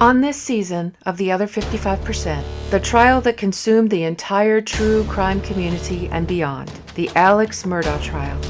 On this season of The Other 55%, the trial that consumed the entire true crime community and beyond, the Alex Murdaugh trial.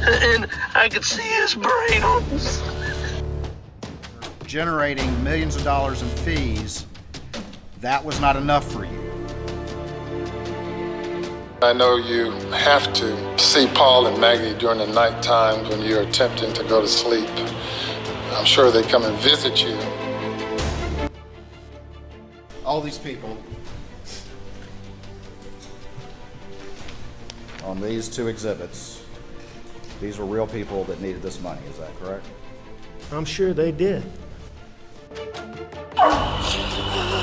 And I could see his brain generating millions of dollars in fees. That was not enough for you. I know you have to see Paul and Maggie during the night times when you're attempting to go to sleep. I'm sure they come and visit you. All these people on these two exhibits, these were real people that needed this money, is that correct? I'm sure they did.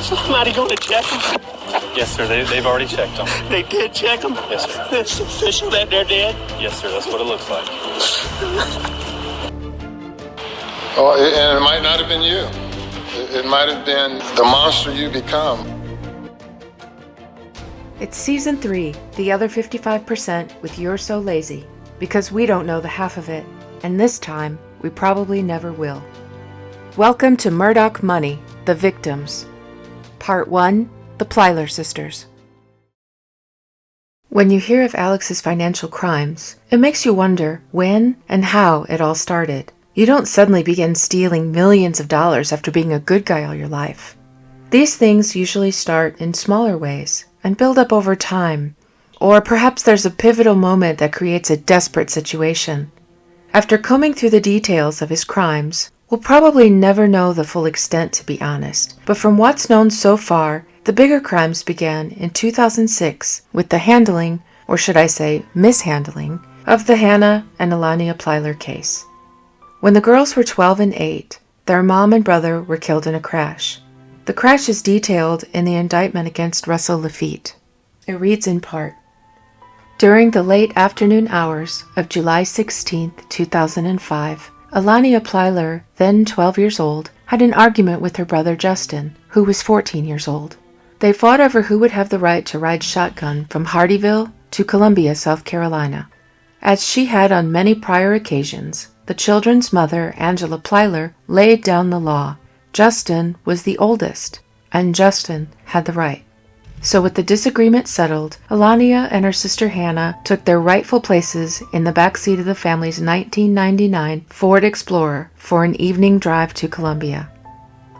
Somebody going to check him? Yes, sir. They've already checked them. They did check him? Yes, sir. It's official that they're dead? Yes, sir. That's what it looks like. Oh, and it might not have been you. It might have been the monster you become. It's Season 3, The Other 55% with You're So Lazy, because we don't know the half of it, and this time, we probably never will. Welcome to Murdaugh Money, The Victims. Part 1, The Plyler Sisters. When you hear of Alex's financial crimes, it makes you wonder when and how it all started. You don't suddenly begin stealing millions of dollars after being a good guy all your life. These things usually start in smaller ways and build up over time, or perhaps there's a pivotal moment that creates a desperate situation. After combing through the details of his crimes, we'll probably never know the full extent, to be honest, but from what's known so far, the bigger crimes began in 2006 with the handling, or should I say mishandling, of the Hannah and Ofelia Plyler case. When the girls were 12 and 8, their mom and brother were killed in a crash. The crash is detailed in the indictment against Russell Lafitte. It reads in part, "During the late afternoon hours of July 16, 2005, Ofelia Plyler, then 12 years old, had an argument with her brother Justin, who was 14 years old. They fought over who would have the right to ride shotgun from Hardeeville to Columbia, South Carolina. As she had on many prior occasions, the children's mother, Angela Plyler, laid down the law. Justin was the oldest, and Justin had the right. So with the disagreement settled, Ofelia and her sister Hannah took their rightful places in the back seat of the family's 1999 Ford Explorer for an evening drive to Columbia.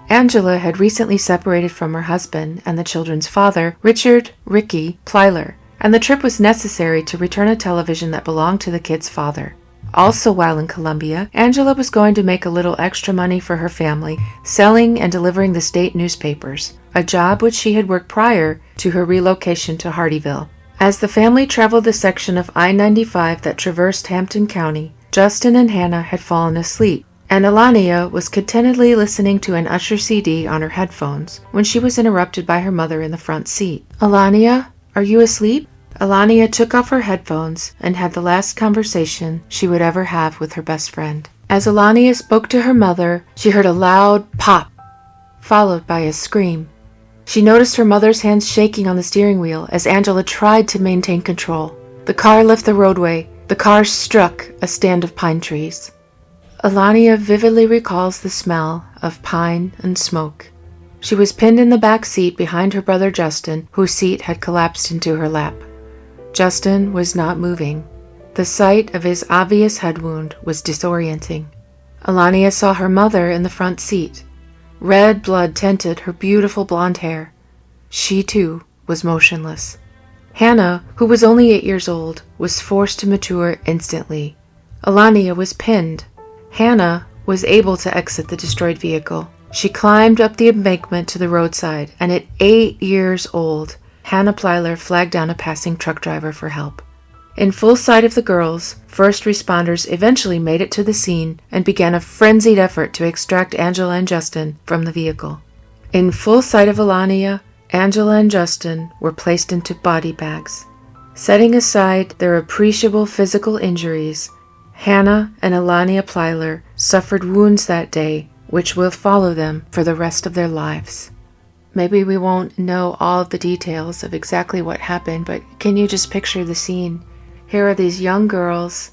Angela had recently separated from her husband and the children's father, Richard "Ricky" Plyler, and the trip was necessary to return a television that belonged to the kid's father. Also while in Columbia, Angela was going to make a little extra money for her family, selling and delivering the state newspapers, a job which she had worked prior to her relocation to Hardeeville. As the family traveled the section of I-95 that traversed Hampton County, Justin and Hannah had fallen asleep, and Ofelia was contentedly listening to an Usher CD on her headphones when she was interrupted by her mother in the front seat. "Ofelia, are you asleep?" Ofelia took off her headphones and had the last conversation she would ever have with her best friend. As Ofelia spoke to her mother, she heard a loud pop, followed by a scream. She noticed her mother's hands shaking on the steering wheel as Angela tried to maintain control. The car left the roadway. The car struck a stand of pine trees. Ofelia vividly recalls the smell of pine and smoke. She was pinned in the back seat behind her brother Justin, whose seat had collapsed into her lap. Justin was not moving. The sight of his obvious head wound was disorienting. Ofelia saw her mother in the front seat. Red blood tinted her beautiful blonde hair. She, too, was motionless. Hannah, who was only 8 years old, was forced to mature instantly. Ofelia was pinned. Hannah was able to exit the destroyed vehicle. She climbed up the embankment to the roadside, and at 8 years old, Hannah Plyler flagged down a passing truck driver for help. In full sight of the girls, first responders eventually made it to the scene and began a frenzied effort to extract Angela and Justin from the vehicle. In full sight of Ofelia, Angela and Justin were placed into body bags. Setting aside their appreciable physical injuries, Hannah and Ofelia Plyler suffered wounds that day which will follow them for the rest of their lives. Maybe we won't know all of the details of exactly what happened, but can you just picture the scene? Here are these young girls.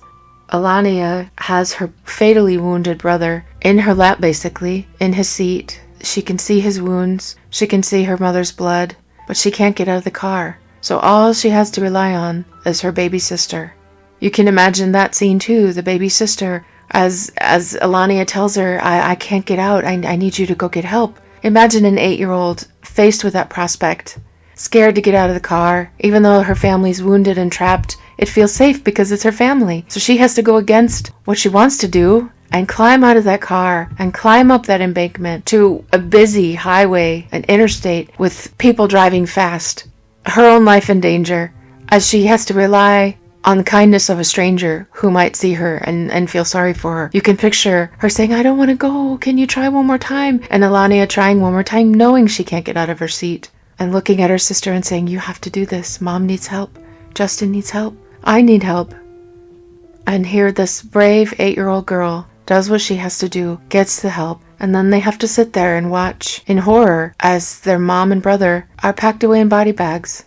Ofelia has her fatally wounded brother in her lap, basically, in his seat. She can see his wounds. She can see her mother's blood, but she can't get out of the car. So all she has to rely on is her baby sister. You can imagine that scene too, the baby sister, as Alania tells her, I can't get out. I need you to go get help. Imagine an 8-year-old faced with that prospect, scared to get out of the car. Even though her family's wounded and trapped, it feels safe because it's her family. So she has to go against what she wants to do and climb out of that car and climb up that embankment to a busy highway, an interstate with people driving fast. Her own life in danger, as she has to rely on the kindness of a stranger who might see her and feel sorry for her. You can picture her saying, I don't want to go. Can you try one more time? And Alania trying one more time, knowing she can't get out of her seat. And looking at her sister and saying, you have to do this. Mom needs help. Justin needs help. I need help. And here this brave 8-year-old girl does what she has to do, gets the help, and then they have to sit there and watch in horror as their mom and brother are packed away in body bags.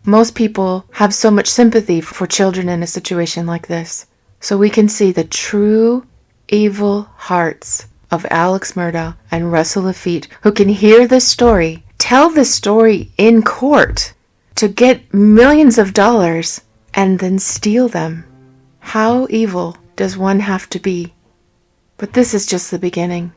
Most people have so much sympathy for children in a situation like this. So we can see the true evil hearts of Alex Murdaugh and Russell Lafitte, who can hear this story, tell this story in court to get millions of dollars and then steal them. How evil does one have to be? But this is just the beginning.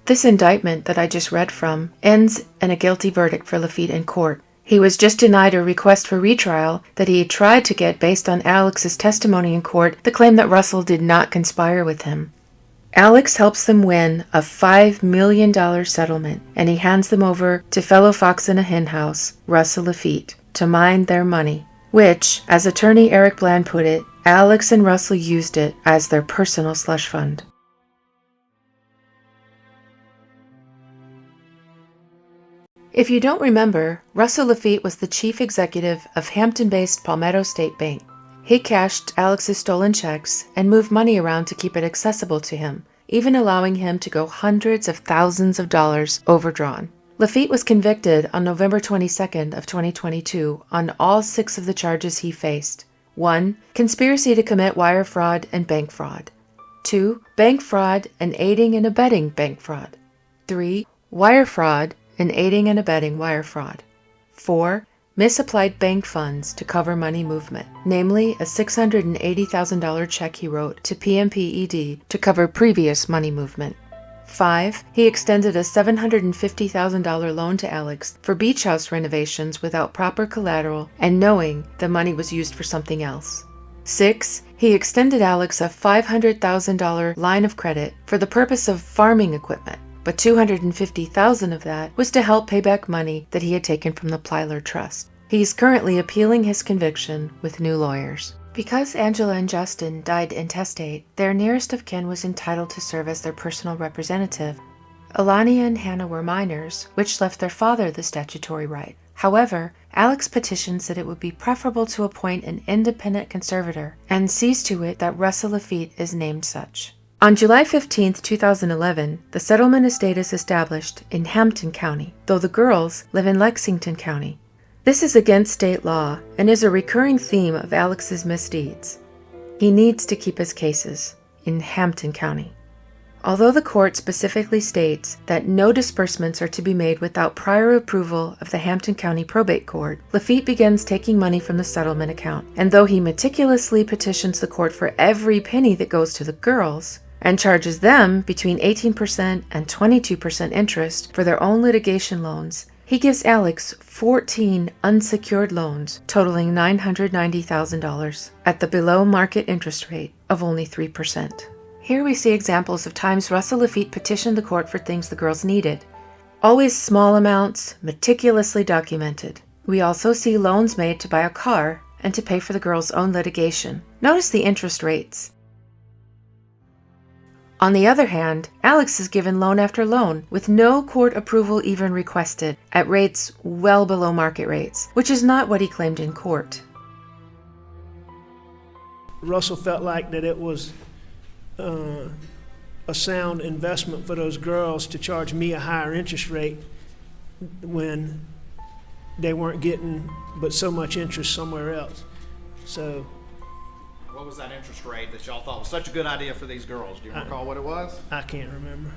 This indictment that I just read from ends in a guilty verdict for Lafitte in court. He was just denied a request for retrial that he had tried to get based on Alex's testimony in court, the claim that Russell did not conspire with him. Alex helps them win a $5 million settlement, and he hands them over to fellow fox in a hen house, Russell Lafitte, to mine their money, which, as attorney Eric Bland put it, Alex and Russell used it as their personal slush fund. If you don't remember, Russell Lafitte was the chief executive of Hampton-based Palmetto State Bank. He cashed Alex's stolen checks and moved money around to keep it accessible to him, even allowing him to go hundreds of thousands of dollars overdrawn. Lafitte was convicted on November 22nd of 2022 on all 6 of the charges he faced. 1. Conspiracy to commit wire fraud and bank fraud. 2. Bank fraud and aiding and abetting bank fraud. 3. Wire fraud and aiding and abetting wire fraud. 4. Misapplied bank funds to cover money movement, namely a $680,000 check he wrote to PMPED to cover previous money movement. 5. He extended a $750,000 loan to Alex for beach house renovations without proper collateral and knowing the money was used for something else. 6. He extended Alex a $500,000 line of credit for the purpose of farming equipment, but $250,000 of that was to help pay back money that he had taken from the Plyler Trust. He's currently appealing his conviction with new lawyers. Because Angela and Justin died intestate, their nearest of kin was entitled to serve as their personal representative. Alania and Hannah were minors, which left their father the statutory right. However, Alex petitioned that it would be preferable to appoint an independent conservator, and sees to it that Russell Lafitte is named such. On July 15, 2011, the settlement estate is established in Hampton County, though the girls live in Lexington County. This is against state law and is a recurring theme of Alex's misdeeds. He needs to keep his cases in Hampton County. Although the court specifically states that no disbursements are to be made without prior approval of the Hampton County Probate Court, Lafitte begins taking money from the settlement account, and though he meticulously petitions the court for every penny that goes to the girls, and charges them between 18% and 22% interest for their own litigation loans, he gives Alex 14 unsecured loans totaling $990,000 at the below-market interest rate of only 3%. Here we see examples of times Russell Lafitte petitioned the court for things the girls needed. Always small amounts, meticulously documented. We also see loans made to buy a car and to pay for the girls' own litigation. Notice the interest rates. On the other hand, Alex is given loan after loan with no court approval even requested at rates well below market rates, which is not what he claimed in court. Russell felt like that it was a sound investment for those girls to charge me a higher interest rate when they weren't getting but so much interest somewhere else. So what was that interest rate that y'all thought was such a good idea for these girls? Do you recall what it was? I can't remember.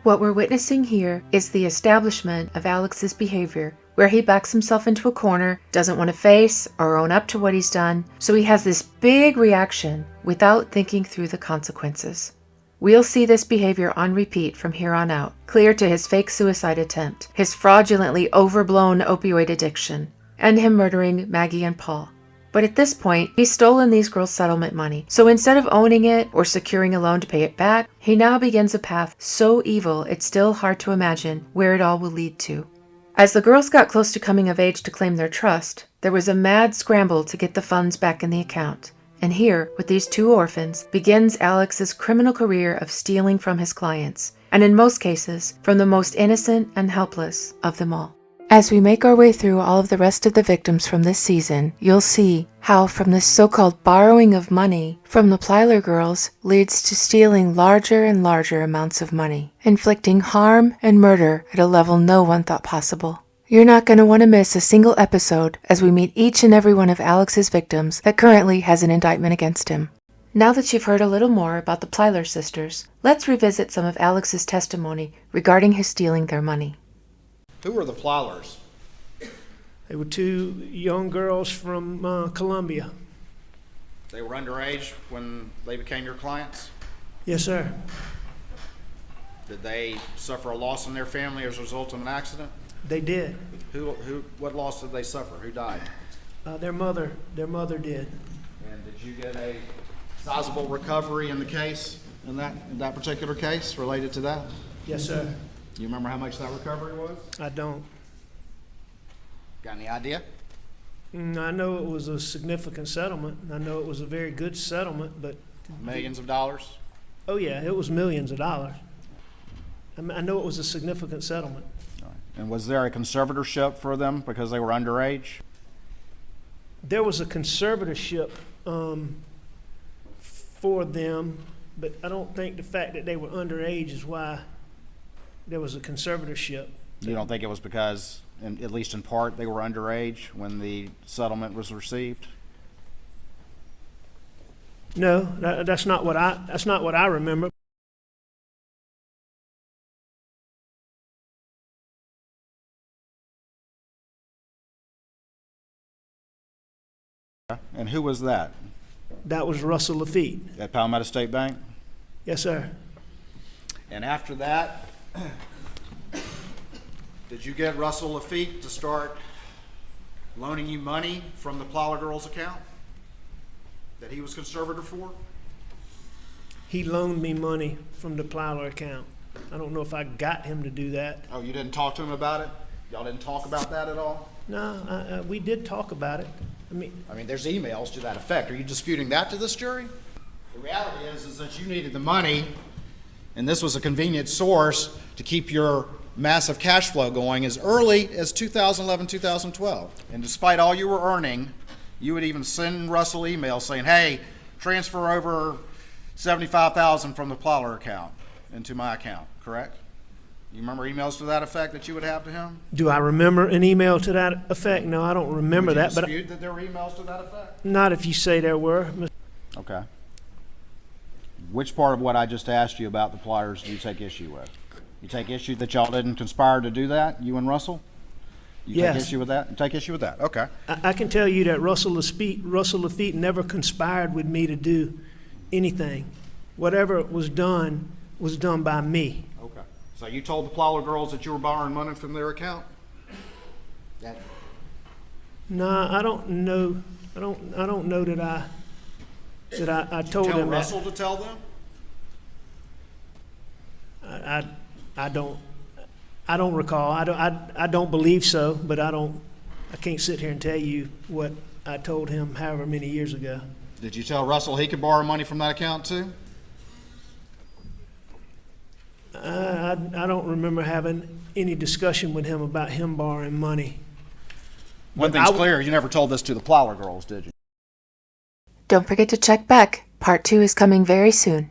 What we're witnessing here is the establishment of Alex's behavior, where he backs himself into a corner, doesn't want to face or own up to what he's done, so he has this big reaction without thinking through the consequences. We'll see this behavior on repeat from here on out, clear to his fake suicide attempt, his fraudulently overblown opioid addiction, and him murdering Maggie and Paul. But at this point, he's stolen these girls' settlement money, so instead of owning it or securing a loan to pay it back, he now begins a path so evil it's still hard to imagine where it all will lead to. As the girls got close to coming of age to claim their trust, there was a mad scramble to get the funds back in the account. And here, with these two orphans, begins Alex's criminal career of stealing from his clients, and in most cases, from the most innocent and helpless of them all. As we make our way through all of the rest of the victims from this season, you'll see how from this so-called borrowing of money from the Plyler girls leads to stealing larger and larger amounts of money, inflicting harm and murder at a level no one thought possible. You're not going to want to miss a single episode as we meet each and every one of Alex's victims that currently has an indictment against him. Now that you've heard a little more about the Plyler sisters, let's revisit some of Alex's testimony regarding his stealing their money. Who were the Plylers? They were two young girls from Colombia. They were underage when they became your clients? Yes, sir. Did they suffer a loss in their family as a result of an accident? They did. What loss did they suffer? Who died? Their mother did. And did you get a sizable recovery in the case, in that particular case related to that? Yes, sir. You remember how much that recovery was? I don't. Got any idea? I know it was a significant settlement. I know it was a very good settlement, but... Millions of dollars? Oh, yeah, it was millions of dollars. I know it was a significant settlement. And was there a conservatorship for them because they were underage? There was a conservatorship for them, but I don't think the fact that they were underage is why there was a conservatorship. You don't think it was because, at least in part, they were underage when the settlement was received? No, that's not what I remember. And who was that? That was Russell Lafitte. At Palmetto State Bank? Yes, sir. And after that, did you get Russell Lafitte to start loaning you money from the Plyler girls' account that he was conservator for? He loaned me money from the Plyler account. I don't know if I got him to do that. Oh, you didn't talk to him about it? Y'all didn't talk about that at all? No, we did talk about it. I mean, there's emails to that effect. Are you disputing that to this jury? The reality is that you needed the money, and this was a convenient source to keep your massive cash flow going as early as 2011, 2012. And despite all you were earning, you would even send Russell emails saying, hey, transfer over $75,000 from the Plyler account into my account, correct? You remember emails to that effect that you would have to him? Do I remember an email to that effect? No, I don't remember that. Would you dispute that there were emails to that effect? Not if you say there were. Okay. Which part of what I just asked you about the Plylers do you take issue with? You take issue that y'all didn't conspire to do that, you and Russell? Yes. Take issue with that? You take issue with that? Okay. I can tell you that Russell Lafitte never conspired with me to do anything. Whatever was done by me. Okay. So you told the Plyler girls that you were borrowing money from their account? No, I don't know. I don't know that I told them that. Did you tell Russell to tell them? I don't recall. I don't believe so, but I can't sit here and tell you what I told him however many years ago. Did you tell Russell he could borrow money from that account too? I don't remember having any discussion with him about him borrowing money. One thing's clear, you never told this to the Plyler girls, did you? Don't forget to check back. Part 2 is coming very soon.